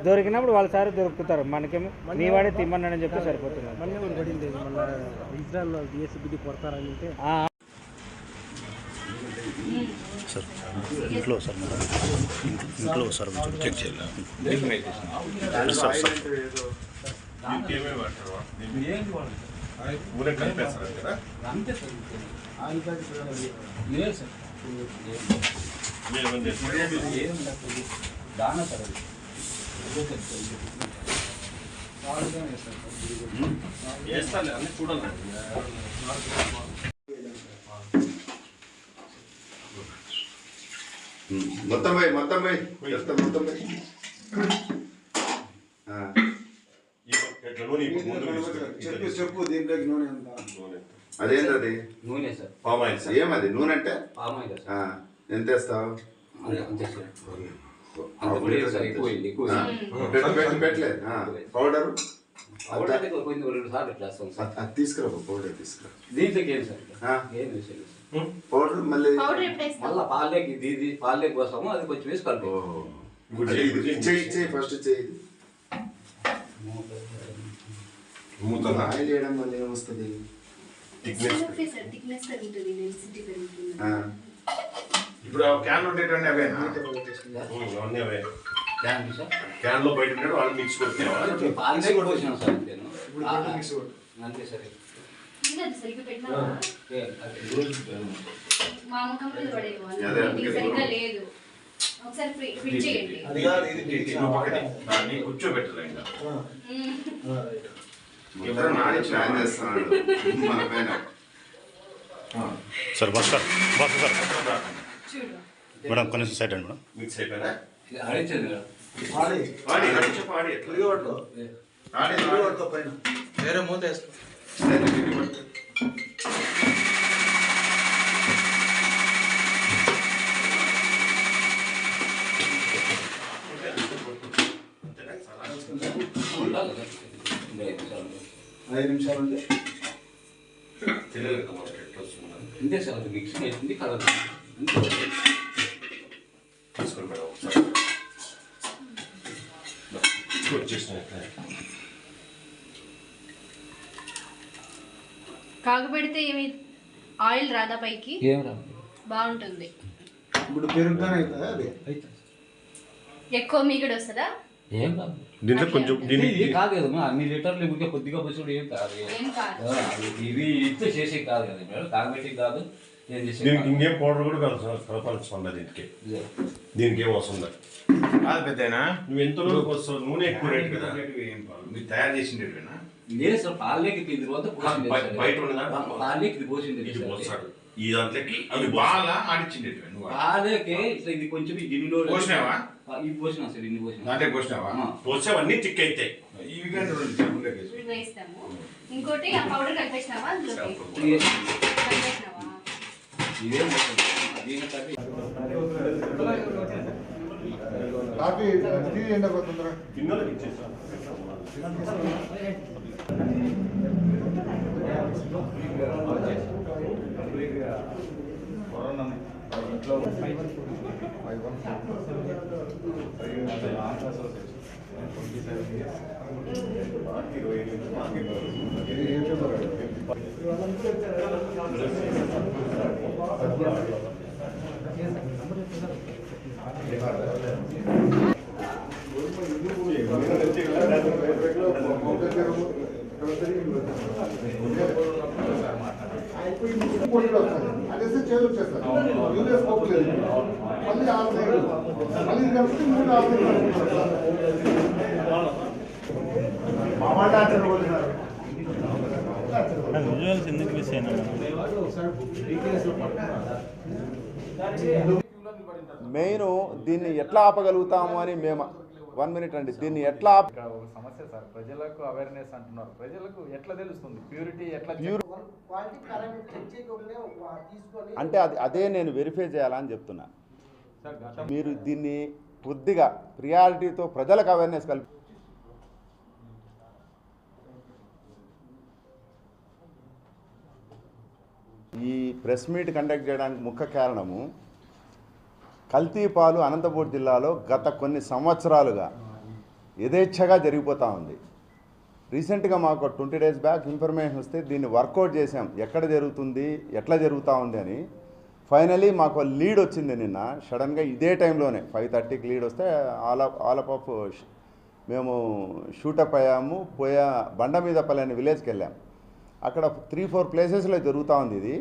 దొరికినప్పుడు వాళ్ళ సారి దొరుకుతారు, మనకేమో నీ వాడే తిమ్మన్నాడని చెప్తే సరిపోతుంది. పడింది మళ్ళీ ఇజ్రాయల్ డిఎస్బిడి కొడతారని అంటే సార్ ఇంట్లో సార్ ఇంట్లో సార్ చెక్ చేయాలి సార్ సార్ దానా సార్ వేస్తాను అన్నీ చూడాలి. మొత్తం పోయి మొత్తం పోయి మొత్తం పోయి చెప్పు చెప్పు దీంట్లోకి నూనె ఎంత? అదేంటది? నూనె సార్. Palm oil sir. ఏమది నూనె అంటే? పామ్ ఆయిల్ ఎంత వేస్తావు? పెట్టలేదు. పౌడర్ అది తీసుకురా, పౌడర్ తీసుకురా. దీంట్లోకి ఏం సార్ పౌడర్ మళ్ళీ పాలేకి పాలేకి వస్తాము, అది కొంచెం వేసి కలిపి ఫస్ట్ చెయ్యి. ఆయిల్ వేయడం వల్ల ఏమొస్తుంది? ఇప్పుడు క్యాన్ ఉండేటండి అవేనా? అవే క్యాన్ లో బయట ఉంటాడు వాళ్ళు మిక్స్ కొట్టినావా? అంతే సరే. కూర్చోబెట్టాలి sir bus sir bus sir madam కొన్ని సైడ్ అండి మేడం. మిక్స్ అయిపోయినా వేరే మూత వేసుకో. ఐదు నిమిషాలు ఉంటే అంతే సార్, అది మిక్సింగ్ అవుతుంది కలర్ తీసుకొని మేడం కాగబెడితే ఏమి ఆయిల్ రాదా పైకి? ఏం రాదు, బాగుంటుంది. ఇప్పుడు పెరుగుతానే అవుతుందా? అది ఎక్కువ మీగడ వస్తుందా? ఏం కాదు. దీంట్లో కొంచెం ఇది కాదు కదా, అన్ని లీటర్లు ఇంకా కొద్దిగా వచ్చి ఏం కాదు. ఇవి ఇస్తే చేసే కాదు కదా మేడం, కాగబెట్టి కాదు. దీనికి ఇంకేం పౌడర్ కూడా కలపాల్సిందా? దీనికి ఏం అవసరం లేదు పెద్దనా. నువ్వు ఎంత రోజుకి వస్తావు? నూనె ఎక్కువ రేట్ కదా, మీరు తయారు చేసిండేనా? లేదు సార్, పాలకి ఇది బయట ఉన్నదా? పాలకి ఇది పోసింది పోస్తాడు ఈ దాంట్లోకి. అవి బాగా ఆడిచ్చిండేవి పాలకి ఇట్లా ఇది కొంచెం గిన్నెలో పోసినావా? ఇవి పోసినా సార్, ఇన్ని పోసినా. దాంట్లో పోసినావా? పోసేవన్నీ తిక్ అవుతాయి. ఇవి కానీ వేస్తాము. ఇంకోటి ఆ పౌడర్ కలిపేసినావా అందులోకి? కలిపేసినావా? ఇవేం కాఫీ టీ ఎండబోతుందిరా. గిన్నెలకు ఇచ్చేస్తా. ఇంట్లో అదే చేదు వచ్చేస్తారు. యూనియస్ పోలేదు మళ్ళీ మళ్ళీ విజువల్స్ ఎందుకు మిస్ అయినా? మెయిన్ దీన్ని ఎట్లా ఆపగలుగుతాము అని మేము 1 మినిట్ అండి, దీన్ని ఎట్లా సమస్య సార్, ప్రజలకు అవేర్నెస్ అంటున్నారు. ప్రజలకు ఎట్లా తెలుస్తుంది ప్యూరిటీ ఎట్లా? అంటే అదే నేను వెరిఫై చేయాలని చెప్తున్నా. మీరు దీన్ని కొద్దిగా ప్రియారిటీతో ప్రజలకు అవేర్నెస్ కల్పి ఈ ప్రెస్ మీట్ కండక్ట్ చేయడానికి ముఖ్య కారణము కల్తీ పాలు అనంతపురం జిల్లాలో గత కొన్ని సంవత్సరాలుగా యథేచ్ఛగా జరిగిపోతూ ఉంది. రీసెంట్గా మాకు 20 days బ్యాక్ ఇన్ఫర్మేషన్ వస్తే దీన్ని వర్కౌట్ చేసాం, ఎక్కడ జరుగుతుంది, ఎట్లా జరుగుతూ ఉంది అని. ఫైనలీ మాకు లీడ్ వచ్చింది నిన్న సడన్గా ఇదే టైంలోనే 5:30కి లీడ్ వస్తే ఆల్ ఆఫ్ మేము షూటప్ అయ్యాము. బండ మీదపల్లి అనే విలేజ్కి వెళ్ళాం. అక్కడ 3-4 ప్లేసెస్లో జరుగుతూ ఉంది ఇది.